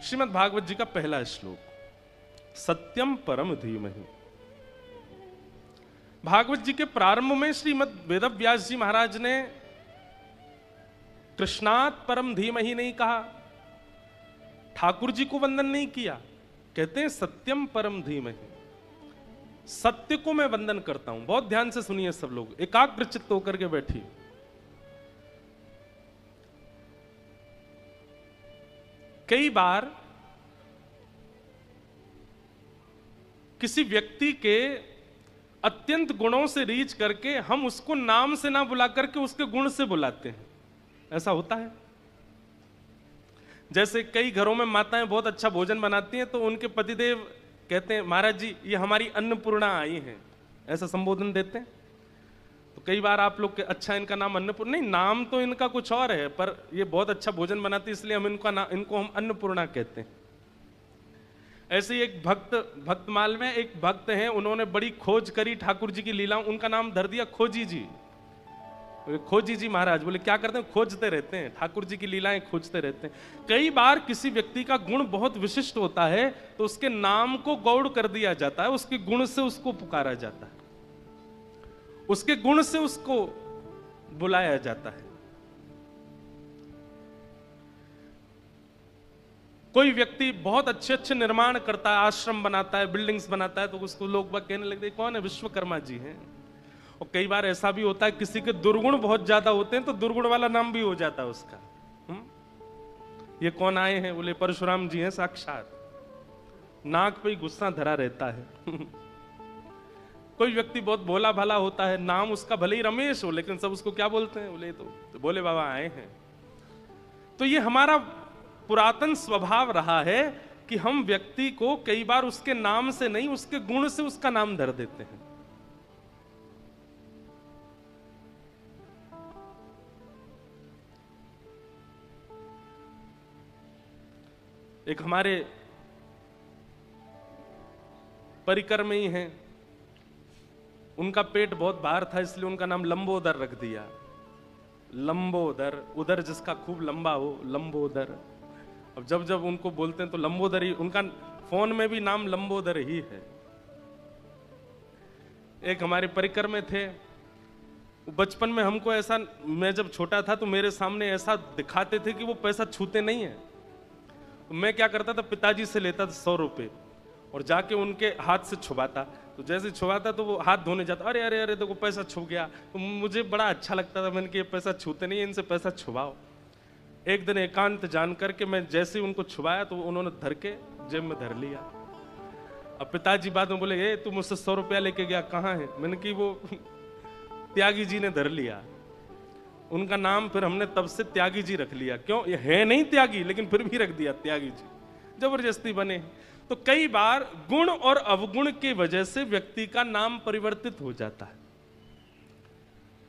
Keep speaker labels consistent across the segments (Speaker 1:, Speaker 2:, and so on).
Speaker 1: श्रीमद् भागवत जी का पहला श्लोक, सत्यम परम धीमहि। भागवत जी के प्रारंभ में श्रीमद् वेदव्यास जी महाराज ने कृष्णात् परम धीमहि नहीं कहा, ठाकुर जी को वंदन नहीं किया, कहते हैं सत्यम परम धीमहि, सत्य को मैं वंदन करता हूं। बहुत ध्यान से सुनिए सब लोग, एकाग्र चित्त होकर के बैठिए। कई बार किसी व्यक्ति के अत्यंत गुणों से रीच करके हम उसको नाम से ना बुला करके उसके गुण से बुलाते हैं, ऐसा होता है। जैसे कई घरों में माताएं बहुत अच्छा भोजन बनाती हैं तो उनके पतिदेव कहते हैं महाराज जी ये हमारी अन्नपूर्णा आई हैं, ऐसा संबोधन देते हैं। तो कई बार आप लोग के अच्छा इनका नाम अन्नपूर्णा, नहीं नाम तो इनका कुछ और है पर ये बहुत अच्छा भोजन बनाती है इसलिए हम इनको हम अन्नपूर्णा कहते हैं। ऐसे ही एक भक्तमाल में एक भक्त हैं, उन्होंने बड़ी खोज करी ठाकुर जी की लीलाओं, उनका नाम धर दिया खोजी जी। खोजी जी महाराज बोले क्या करते हैं, खोजते रहते हैं, ठाकुर जी की लीलाएं खोजते रहते हैं। कई बार किसी व्यक्ति का गुण बहुत विशिष्ट होता है तो उसके नाम को गौड़ कर दिया जाता है, उसके गुण से उसको पुकारा जाता है, उसके गुण से उसको बुलाया जाता है। कोई व्यक्ति बहुत अच्छे अच्छे निर्माण करता है, आश्रम बनाता है, बिल्डिंग्स बनाता है, तो उसको लोग कहने लगते कौन है, विश्वकर्मा जी हैं। और कई बार ऐसा भी होता है किसी के दुर्गुण बहुत ज्यादा होते हैं तो दुर्गुण वाला नाम भी हो जाता है उसका। ये कौन आए हैं, बोले परशुराम जी हैं साक्षात, नाक पे ही गुस्सा धरा रहता है। कोई व्यक्ति बहुत भोला भाला होता है, नाम उसका भले ही रमेश हो लेकिन सब उसको क्या बोलते हैं, बोले तो बोले बाबा आए हैं। तो ये हमारा पुरातन स्वभाव रहा है कि हम व्यक्ति को कई बार उसके नाम से नहीं उसके गुण से उसका नाम धर देते हैं। एक हमारे परिकर में ही हैं, उनका पेट बहुत बाहर था इसलिए उनका नाम लंबोदर रख दिया। लंबोदर, उदर जिसका खूब लंबा हो, लंबोदर। अब जब जब उनको बोलते हैं तो लंबोदर ही, उनका फोन में भी नाम लंबोदर ही है। एक हमारे परिकर में थे, बचपन में हमको ऐसा, मैं जब छोटा था तो मेरे सामने ऐसा दिखाते थे कि वो पैसा छूते नहीं है। मैं क्या करता था, पिताजी से लेता था 100 रुपए और जाके उनके हाथ से छुपाता। तो जैसे छुपाता तो वो हाथ धोने जाता, अरे अरे अरे देखो पैसा छू गया। तो मुझे बड़ा अच्छा लगता था, मैंने कि ये पैसा छूते नहीं है, इनसे पैसा छुपाओ। एक दिन एकांत जान करके मैं जैसे ही उनको छुपाया तो उन्होंने धर के जेब में धर लिया। अब पिताजी बाद में बोले ए तू मुझसे 100 रुपया लेके गया, कहाँ है? मैंने कि वो त्यागी जी ने धर लिया। उनका नाम फिर हमने तब से त्यागी जी रख लिया। क्यों, ये है नहीं त्यागी लेकिन फिर भी रख दिया त्यागी जी, जबरदस्ती बने। तो कई बार गुण और अवगुण की वजह से व्यक्ति का नाम परिवर्तित हो जाता है।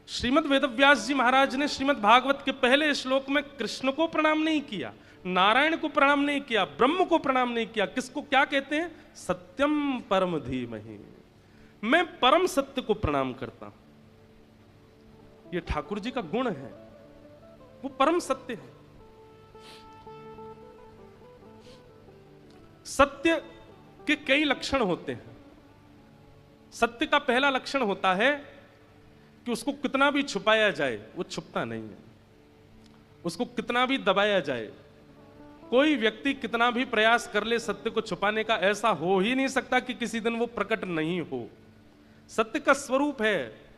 Speaker 1: श्रीमद् वेदव्यास जी महाराज ने श्रीमद् भागवत के पहले श्लोक में कृष्ण को प्रणाम नहीं किया, नारायण को प्रणाम नहीं किया, ब्रह्म को प्रणाम नहीं किया। किसको क्या कहते हैं? सत्यम परम धीमहि, मैं परम सत्य को प्रणाम करता हूं। ये ठाकुर जी का गुण है, वो परम सत्य है। सत्य के कई लक्षण होते हैं। सत्य का पहला लक्षण होता है कि उसको कितना भी छुपाया जाए वो छुपता नहीं है, उसको कितना भी दबाया जाए, कोई व्यक्ति कितना भी प्रयास कर ले सत्य को छुपाने का, ऐसा हो ही नहीं सकता कि किसी दिन वो प्रकट नहीं हो। सत्य का स्वरूप है,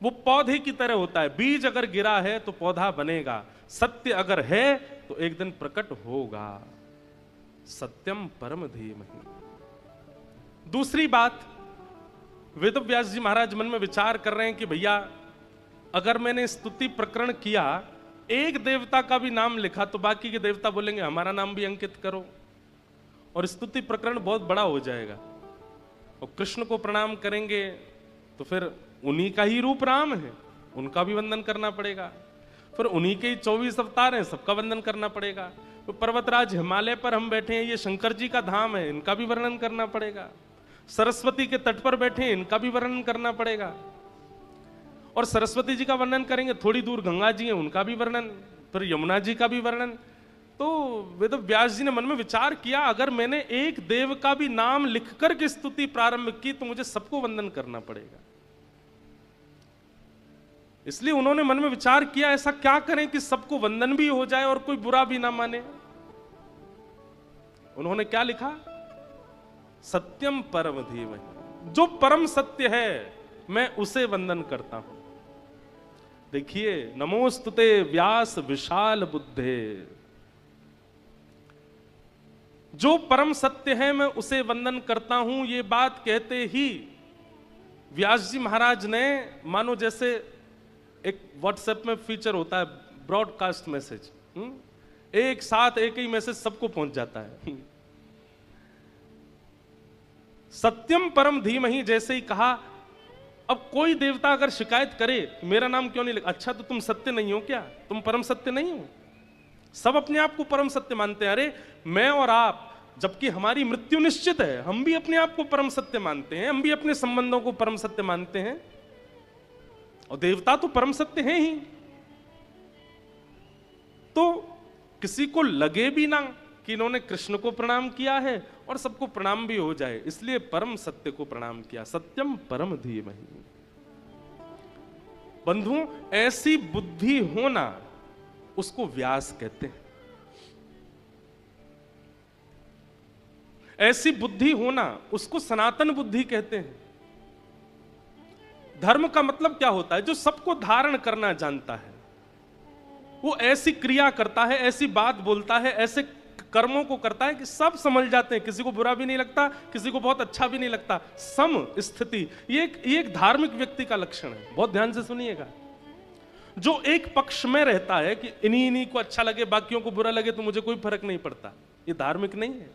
Speaker 1: वो पौधे की तरह होता है, बीज अगर गिरा है तो पौधा बनेगा, सत्य अगर है तो एक दिन प्रकट होगा। सत्यम परम धीमहि। दूसरी बात, वेदव्यास जी महाराज मन में विचार कर रहे हैं कि भैया अगर मैंने स्तुति प्रकरण किया, एक देवता का भी नाम लिखा तो बाकी के देवता बोलेंगे हमारा नाम भी अंकित करो और स्तुति प्रकरण बहुत बड़ा हो जाएगा। और कृष्ण को प्रणाम करेंगे तो फिर उन्हीं का ही रूप राम है, उनका भी वंदन करना पड़ेगा। फिर उन्हीं के ही 24 अवतार हैं, सबका वंदन करना पड़ेगा। तो पर्वतराज हिमालय पर हम बैठे हैं, ये शंकर जी का धाम है, इनका भी वर्णन करना पड़ेगा। सरस्वती के तट पर बैठे हैं, इनका भी वर्णन करना पड़ेगा। और सरस्वती जी का वर्णन करेंगे, थोड़ी दूर गंगा जी हैं, उनका भी वर्णन, फिर यमुना जी का भी वर्णन। तो वेद व्यास जी ने मन में विचार किया, अगर मैंने एक देव का भी नाम लिख करके स्तुति प्रारंभ की तो मुझे सबको वंदन करना पड़ेगा। इसलिए उन्होंने मन में विचार किया, ऐसा क्या करें कि सबको वंदन भी हो जाए और कोई बुरा भी ना माने। उन्होंने क्या लिखा? सत्यम परम धीमहि, जो परम सत्य है मैं उसे वंदन करता हूं। देखिए, नमोस्तुते व्यास विशाल बुद्धे, जो परम सत्य है मैं उसे वंदन करता हूं। ये बात कहते ही व्यास जी महाराज ने, मानो जैसे एक व्हाट्सएप में फीचर होता है ब्रॉडकास्ट मैसेज, एक साथ एक ही मैसेज सबको पहुंच जाता है। सत्यम परम धीमहि जैसे ही कहा, अब कोई देवता अगर शिकायत करे मेरा नाम क्यों नहीं लिखा, अच्छा तो तुम सत्य नहीं हो क्या, तुम परम सत्य नहीं हो? सब अपने आप को परम सत्य मानते हैं। अरे मैं और आप, जबकि हमारी मृत्यु निश्चित है, हम भी अपने आप को परम सत्य मानते हैं, हम भी अपने संबंधों को परम सत्य मानते हैं, और देवता तो परम सत्य हैं ही। तो किसी को लगे भी ना कि इन्होंने कृष्ण को प्रणाम किया है और सबको प्रणाम भी हो जाए, इसलिए परम सत्य को प्रणाम किया। सत्यम परम धीमहि। बंधु, ऐसी बुद्धि होना उसको व्यास कहते हैं। ऐसी बुद्धि होना उसको सनातन बुद्धि कहते हैं। धर्म का मतलब क्या होता है? जो सबको धारण करना जानता है, वो ऐसी क्रिया करता है, ऐसी बात बोलता है, ऐसे कर्मों को करता है कि सब समझ जाते हैं, किसी को बुरा भी नहीं लगता, किसी को बहुत अच्छा भी नहीं लगता। सम स्थिति, ये एक धार्मिक व्यक्ति का लक्षण है। बहुत ध्यान से सुनिएगा। जो एक पक्ष में रहता है कि इन्हीं को अच्छा लगे, बाकियों को बुरा लगे तो मुझे कोई फर्क नहीं पड़ता, ये धार्मिक नहीं है।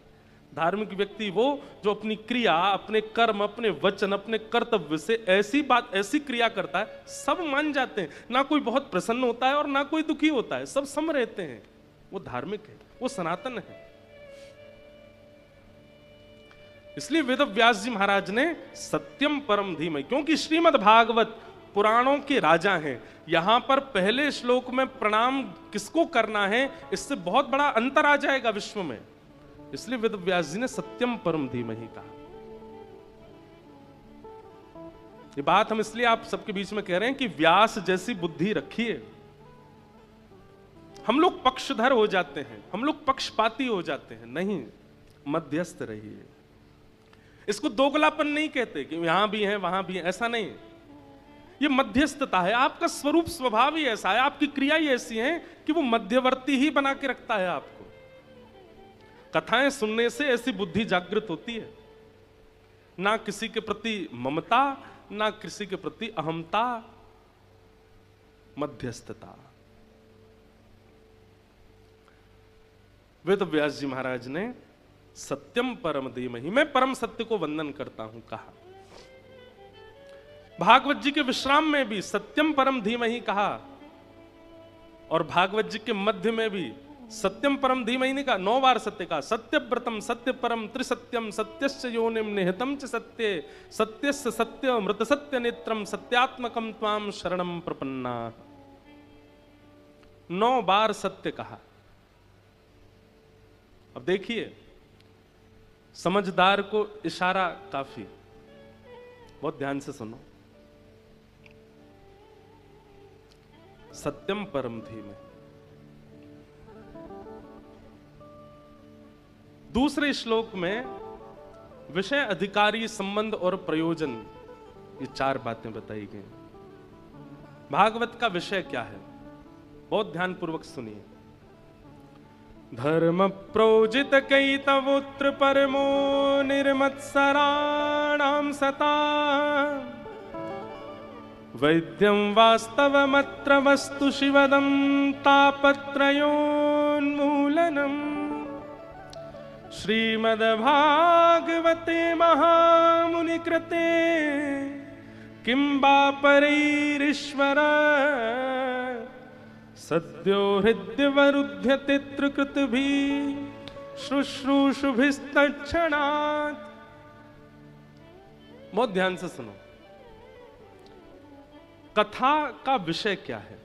Speaker 1: धार्मिक व्यक्ति वो जो अपनी क्रिया, अपने कर्म, अपने वचन, अपने कर्तव्य से ऐसी बात, ऐसी क्रिया करता है सब मान जाते हैं, ना कोई बहुत प्रसन्न होता है और ना कोई दुखी होता है, सब सम रहते हैं। वो धार्मिक है, वो सनातन है। इसलिए वेद व्यास जी महाराज ने सत्यम परम धीमहि, क्योंकि श्रीमद् भागवत पुराणों के राजा हैं, यहां पर पहले श्लोक में प्रणाम किसको करना है इससे बहुत बड़ा अंतर आ जाएगा विश्व में। इसलिए वेद व्यास जी ने सत्यम परम धीमहि कहा। ये बात हम इसलिए आप सबके बीच में कह रहे हैं कि व्यास जैसी बुद्धि रखिए। हम लोग पक्षधर हो जाते हैं, हम लोग पक्षपाती हो जाते हैं, नहीं, मध्यस्थ रहिए। इसको दोगलापन नहीं कहते कि यहां भी है वहां भी है, ऐसा नहीं। ये मध्यस्थता है, आपका स्वरूप स्वभाव ही ऐसा है, आपकी क्रिया ही ऐसी है कि वो मध्यवर्ती ही बना के रखता है आपको। कथाएं सुनने से ऐसी बुद्धि जागृत होती है, ना किसी के प्रति ममता, ना किसी के प्रति अहमता, मध्यस्थता। वेद व्यास जी महाराज ने सत्यम परम धीमहि, मैं परम सत्य को वंदन करता हूं, कहा। भागवत जी के विश्राम में भी सत्यम परम धीमहि कहा, और भागवत जी के मध्य में भी सत्यम परम धीमहि ने कहा। 9 बार सत्य कहा। सत्यव्रतम सत्य परम त्रिसत्यम सत्यस्य योनिम निहितम च सत्ये सत्यस्य सत्य मृत सत्य नेत्रम सत्यात्मकम त्वाम शरणम प्रपन्ना। 9 बार सत्य कहा। अब देखिए, समझदार को इशारा काफी, बहुत ध्यान से सुनो। सत्यम परम धीमहि। दूसरे श्लोक में विषय, अधिकारी, संबंध और प्रयोजन, ये 4 बातें बताई गई। भागवत का विषय क्या है, बहुत ध्यानपूर्वक सुनिए। धर्म प्रोजित कैतवोत्र परमो निर्मत्सराणां सता वैद्यं वास्तवमत्र वस्तु शिवदं तापत्रयोन्मूलनम्। श्रीमद्भागवते महामुनिकृते किं वा परैरीश्वर सद्यो हृद्यवरुध्यते त्रिकृतिभिः शुश्रूषुभिस्तत्क्षणात्। बहुत ध्यान से सुनो। कथा का विषय क्या है?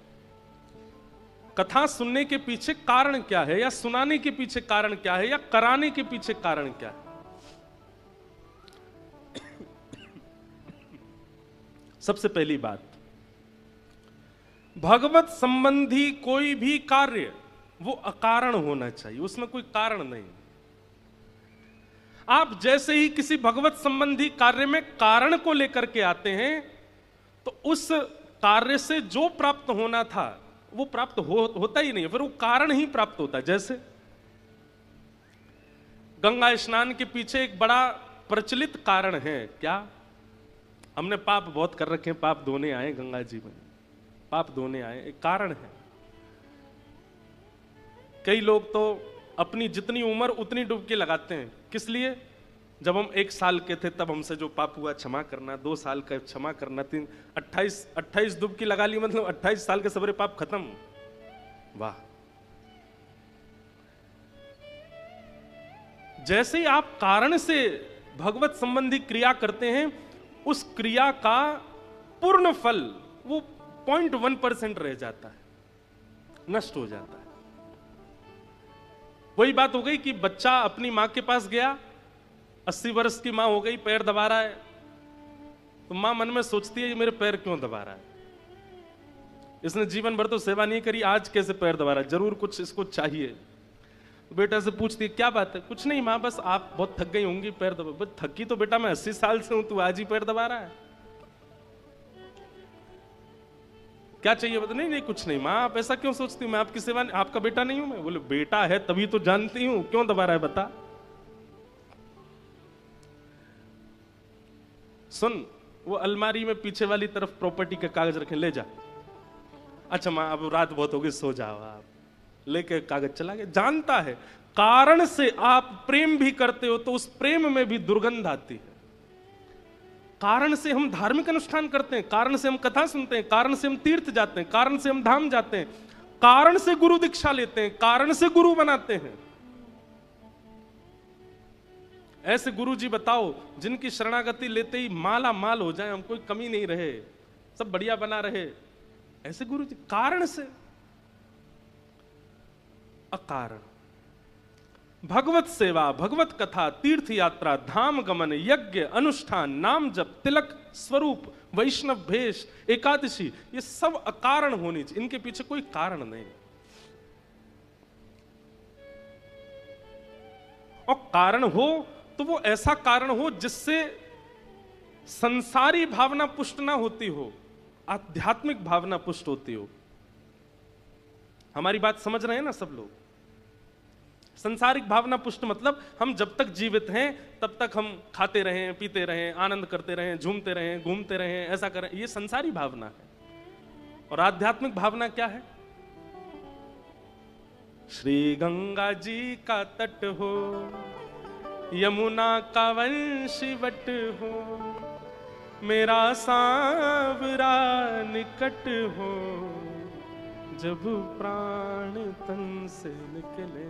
Speaker 1: कथा सुनने के पीछे कारण क्या है, या सुनाने के पीछे कारण क्या है, या कराने के पीछे कारण क्या है। सबसे पहली बात, भगवत संबंधी कोई भी कार्य वो अकारण होना चाहिए, उसमें कोई कारण नहीं। आप जैसे ही किसी भगवत संबंधी कार्य में कारण को लेकर के आते हैं तो उस कार्य से जो प्राप्त होना था वो प्राप्त होता ही नहीं है, फिर वो कारण ही प्राप्त होता है। जैसे गंगा स्नान के पीछे एक बड़ा प्रचलित कारण है, क्या? हमने पाप बहुत कर रखे हैं, पाप धोने आए गंगा जी में, पाप धोने आए, एक कारण है। कई लोग तो अपनी जितनी उम्र उतनी डुबकी लगाते हैं, किस लिए? जब हम 1 साल के थे तब हमसे जो पाप हुआ क्षमा करना, 2 साल का क्षमा करना, 28 डुबकी लगा ली, मतलब 28 साल के सबरे पाप खत्म। वाह! जैसे ही आप कारण से भगवत संबंधी क्रिया करते हैं, उस क्रिया का पूर्ण फल वो 0.1% रह जाता है, नष्ट हो जाता है। वही बात हो गई कि बच्चा अपनी मां के पास गया, 80 वर्ष की मां हो गई, पैर दबा रहा है, तो मां मन में सोचती है ये मेरे पैर क्यों दबा रहा है, इसने जीवन भर तो सेवा नहीं करी, आज कैसे पैर दबा रहा है, जरूर कुछ इसको चाहिए। तो बेटा से पूछती है क्या बात है? कुछ नहीं मां, बस आप बहुत थक गई होंगी, पैर दबा। बस थकी तो बेटा मैं 80 साल से हूं, तू आज ही पैर दबा रहा है, क्या चाहिए? बता, नहीं नहीं कुछ नहीं मां, आप ऐसा क्यों सोचती हूँ, मैं आपकी सेवा, आपका बेटा नहीं हूं मैं? बोले बेटा है तभी तो जानती हूं, क्यों दबा रहा है बता। सुन, वो अलमारी में पीछे वाली तरफ प्रॉपर्टी के कागज रखे, ले जा। अच्छा मां अब रात बहुत हो गई, सो जाओ आप। लेके कागज चला गया। जानता है कारण से आप प्रेम भी करते हो तो उस प्रेम में भी दुर्गंध आती है। कारण से हम धार्मिक अनुष्ठान करते हैं, कारण से हम कथा सुनते हैं, कारण से हम तीर्थ जाते हैं, कारण से हम धाम जाते हैं, कारण से गुरु दीक्षा लेते हैं, कारण से गुरु बनाते हैं। ऐसे गुरु जी बताओ जिनकी शरणागति लेते ही माला माल हो जाए, हम कोई कमी नहीं रहे, सब बढ़िया बना रहे, ऐसे गुरु जी। कारण से, अकारण। भगवत सेवा, भगवत कथा, तीर्थ यात्रा, धाम गमन, यज्ञ, अनुष्ठान, नाम जप, तिलक, स्वरूप, वैष्णव भेष, एकादशी, ये सब अकारण होनी चाहिए, इनके पीछे कोई कारण नहीं। और कारण हो तो वो ऐसा कारण हो जिससे संसारी भावना पुष्ट ना होती हो, आध्यात्मिक भावना पुष्ट होती हो। हमारी बात समझ रहे हैं ना सब लोग? संसारिक भावना पुष्ट मतलब हम जब तक जीवित हैं तब तक हम खाते रहें, पीते रहें, आनंद करते रहें, झूमते रहें, घूमते रहें, ऐसा करें, ये संसारी भावना है। और आध्यात्मिक भावना क्या है? श्री गंगा जी का तट हो, यमुना का वंशीवट हो, मेरा सांवरा निकट हो, जब प्राण तन से निकले,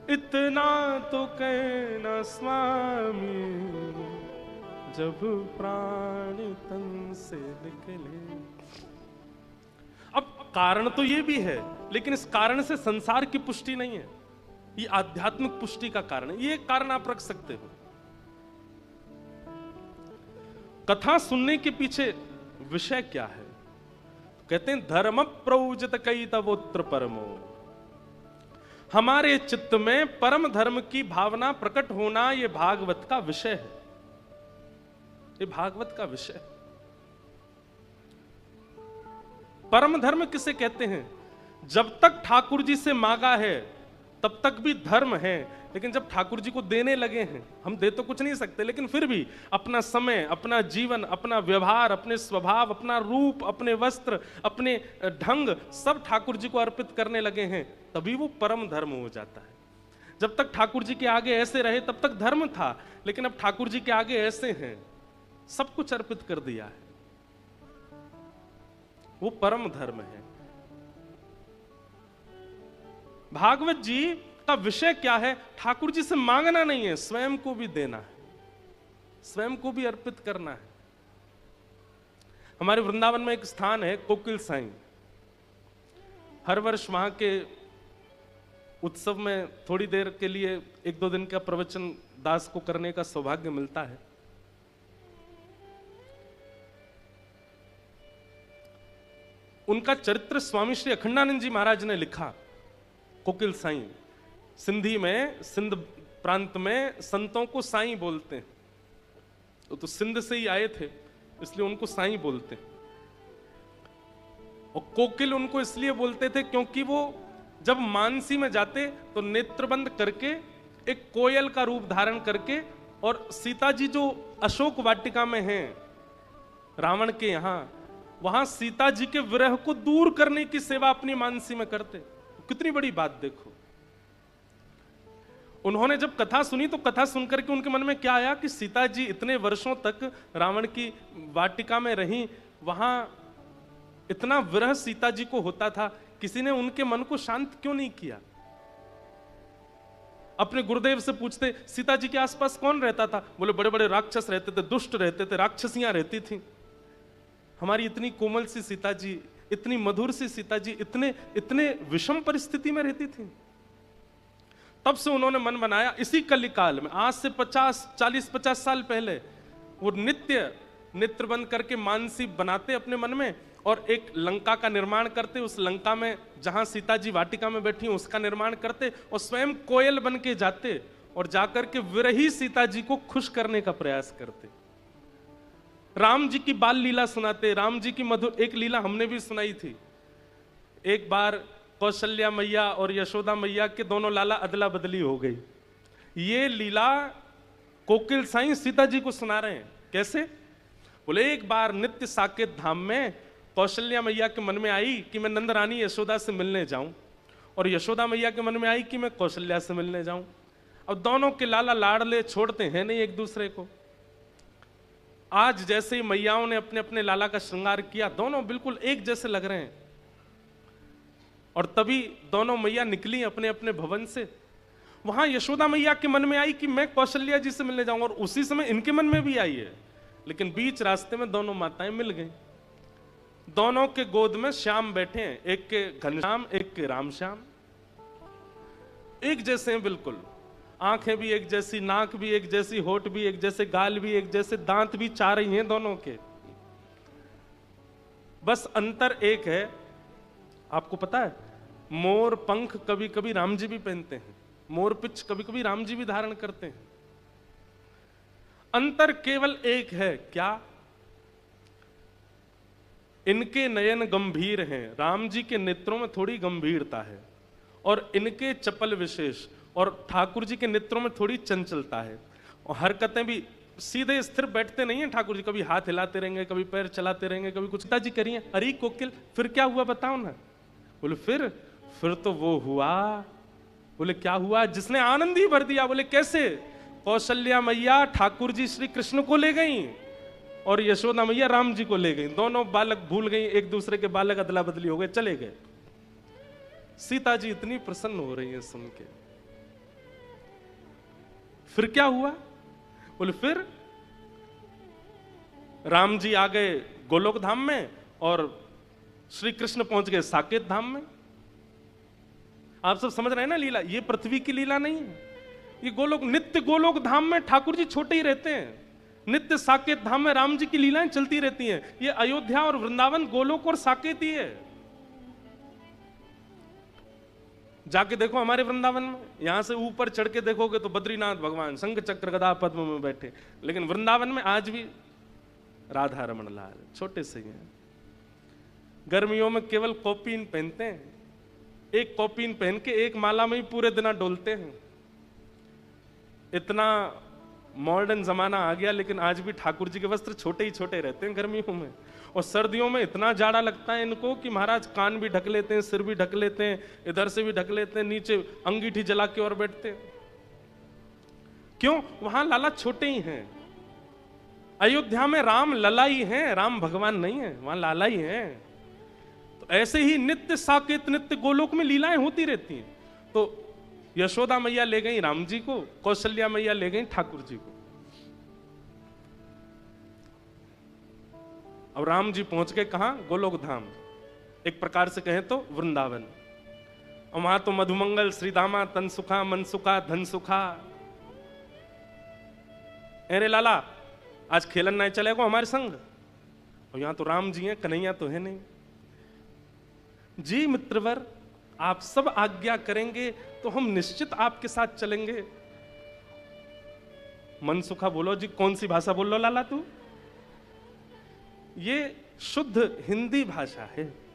Speaker 1: इतना तो कहना स्वामी, जब प्राण तन से निकले। अब कारण तो ये भी है, लेकिन इस कारण से संसार की पुष्टि नहीं है, ये आध्यात्मिक पुष्टि का कारण है। ये कारण आप रख सकते हो। कथा सुनने के पीछे विषय क्या है? कहते हैं धर्म प्रौजित कई तवोत्र परमो, हमारे चित्त में परम धर्म की भावना प्रकट होना, यह भागवत का विषय है, ये भागवत का विषय है। परम धर्म किसे कहते हैं? जब तक ठाकुर जी से मांगा है तब तक भी धर्म है, लेकिन जब ठाकुर जी को देने लगे हैं, हम दे तो कुछ नहीं सकते, लेकिन फिर भी अपना समय, अपना जीवन, अपना व्यवहार, अपने स्वभाव, अपना रूप, अपने वस्त्र, अपने ढंग सब ठाकुर जी को अर्पित करने लगे हैं, तभी वो परम धर्म हो जाता है। जब तक ठाकुर जी के आगे ऐसे रहे तब तक धर्म था, लेकिन अब ठाकुर जी के आगे ऐसे हैं, सब कुछ अर्पित कर दिया है, वो परम धर्म है। भागवत जी का विषय क्या है? ठाकुर जी से मांगना नहीं है, स्वयं को भी देना है, स्वयं को भी अर्पित करना है। हमारे वृंदावन में एक स्थान है कोकिल साईं, हर वर्ष वहां के उत्सव में थोड़ी देर के लिए 1-2 दिन का प्रवचन दास को करने का सौभाग्य मिलता है। उनका चरित्र स्वामी श्री अखंडानंद जी महाराज ने लिखा। कोकिल साईं, सिंधी में, सिंध प्रांत में संतों को साईं बोलते हैं, तो सिंध से ही आए थे इसलिए उनको साईं बोलते हैं। और कोकिल उनको इसलिए बोलते थे क्योंकि वो जब मानसी में जाते तो नेत्रबंद करके एक कोयल का रूप धारण करके, और सीता जी जो अशोक वाटिका में हैं रावण के यहां, वहां सीता जी के विरह को दूर करने की सेवा अपनी मानसी में करते। कितनी बड़ी बात देखो। उन्होंने जब कथा सुनी तो कथा सुनकर के उनके मन में क्या आया कि सीता जी इतने वर्षों तक रावण की वाटिका में रहीं, वहां इतना विरह सीता जी को होता था, किसी ने उनके मन को शांत क्यों नहीं किया। अपने गुरुदेव से पूछते सीता जी के आसपास कौन रहता था, बोले बड़े बड़े राक्षस रहते थे, दुष्ट रहते थे, राक्षसियां रहती थी। हमारी इतनी कोमल सी सीता जी, इतनी मधुर सी सीता जी इतने इतने विषम परिस्थिति में रहती थी। तब से उन्होंने मन बनाया, इसी कलिकाल में आज से 40-50 साल पहले वो नित्य नेत्रबंद करके मानसी बनाते अपने मन में, और एक लंका का निर्माण करते, उस लंका में जहां सीता जी वाटिका में बैठी उसका निर्माण करते, और स्वयं कोयल बन के जाते और जाकर के विरही सीता जी को खुश करने का प्रयास करते। राम जी की बाल लीला सुनाते, राम जी की मधुर एक लीला हमने भी सुनाई थी। एक बार कौशल्या मैया और यशोदा मैया के दोनों लाला अदला बदली हो गई। ये लीला कोकिल साईं सीता जी को सुना रहे हैं। कैसे? बोले एक बार नित्य साकेत धाम में कौशल्या मैया के मन में आई कि मैं नंद रानी यशोदा से मिलने जाऊं, और यशोदा मैया के मन में आई कि मैं कौशल्या से मिलने जाऊं। अब दोनों के लाला लाडले छोड़ते हैं नहीं एक दूसरे को। आज जैसे ही मैयाओं ने अपने अपने लाला का श्रृंगार किया, दोनों बिल्कुल एक जैसे लग रहे हैं, और तभी दोनों मैया निकली अपने अपने भवन से। वहां यशोदा मैया के मन में आई कि मैं कौशल्या जी से मिलने जाऊंगा, और उसी समय इनके मन में भी आई है। लेकिन बीच रास्ते में दोनों माताएं मिल गई। दोनों के गोद में श्याम बैठे हैं, एक के घनश्याम एक के रामश्याम, एक जैसे हैं बिल्कुल। आंखें भी एक जैसी, नाक भी एक जैसी, होठ भी एक जैसे, गाल भी एक जैसे, दांत भी चार ही हैं दोनों के। बस अंतर एक है, आपको पता है, मोर पंख कभी कभी राम जी भी पहनते हैं, मोर पिच कभी कभी राम जी भी धारण करते हैं। अंतर केवल एक है, क्या? इनके नयन गंभीर हैं, राम जी के नेत्रों में थोड़ी गंभीरता है, और इनके चपल विशेष, और ठाकुर जी के नेत्रों में थोड़ी चंचलता है। और हरकतें भी सीधे स्थिर बैठते नहीं है ठाकुर जी, कभी हाथ हिलाते रहेंगे, कभी पैर चलाते रहेंगे, कभी कुछ। जी करिए, अरे कोकिल फिर क्या हुआ बताओ ना। बोले फिर तो वो हुआ। बोले क्या हुआ? जिसने आनंद ही भर दिया। बोले कैसे? कौशल्या मैया ठाकुर जी श्री कृष्ण को ले गई, और यशोदा मैया राम जी को ले गई। दोनों बालक भूल गई, एक दूसरे के बालक अदला बदली हो गए, चले गए। सीता जी इतनी प्रसन्न हो रही है सुन के। फिर क्या हुआ? बोले फिर राम जी आ गए गोलोक धाम में, और श्री कृष्ण पहुंच गए साकेत धाम में। आप सब समझ रहे हैं ना लीला? ये पृथ्वी की लीला नहीं है, ये गोलोक, नित्य गोलोक धाम में ठाकुर जी छोटे ही रहते हैं, नित्य साकेत धाम में राम जी की लीलाएं चलती रहती हैं। ये अयोध्या और वृंदावन गोलोक और साकेत ही है। जाके देखो हमारे वृंदावन में, यहां से ऊपर चढ़ के देखोगे तो बद्रीनाथ भगवान शंख चक्र गदा पद्म में बैठे, लेकिन वृंदावन में आज भी राधा रमण लाल छोटे से हैं। गर्मियों में केवल कॉपीन पहनते हैं, एक कॉपीन पहन के एक माला में ही पूरे दिन डोलते हैं। इतना मॉडर्न जमाना आ गया, लेकिन आज भी ठाकुर जी के वस्त्र छोटे ही छोटे रहते हैं गर्मियों में। और सर्दियों में इतना जाड़ा लगता है इनको कि महाराज कान भी ढक लेते हैं, सिर भी ढक लेते हैं, इधर से भी ढक लेते हैं, नीचे अंगीठी जला के और बैठते हैं। क्यों? वहां लाला छोटे ही हैं। अयोध्या में राम लला ही हैं, राम भगवान नहीं है, वहां लाला ही हैं। तो ऐसे ही नित्य साकेत, नित्य गोलोक में लीलाएं होती रहती हैं। तो यशोदा मैया ले गई राम जी को, कौशल्या मैया ले गई ठाकुर जी को। अब राम जी पहुंच गए कहां? गोलोक धाम। एक प्रकार से कहें तो वृंदावन। और वहां तो मधुमंगल, श्रीदामा, तन सुखा, मन सुखा, धन सुखा। अरे लाला, आज खेलन नहीं चलेगा हमारे संग? और यहां तो राम जी हैं, कन्हैया तो है नहीं। जी मित्रवर, आप सब आज्ञा करेंगे तो हम निश्चित आपके साथ चलेंगे। मन सुखा बोलो जी, कौन सी भाषा बोल लो लाला तू? ये शुद्ध हिंदी भाषा है।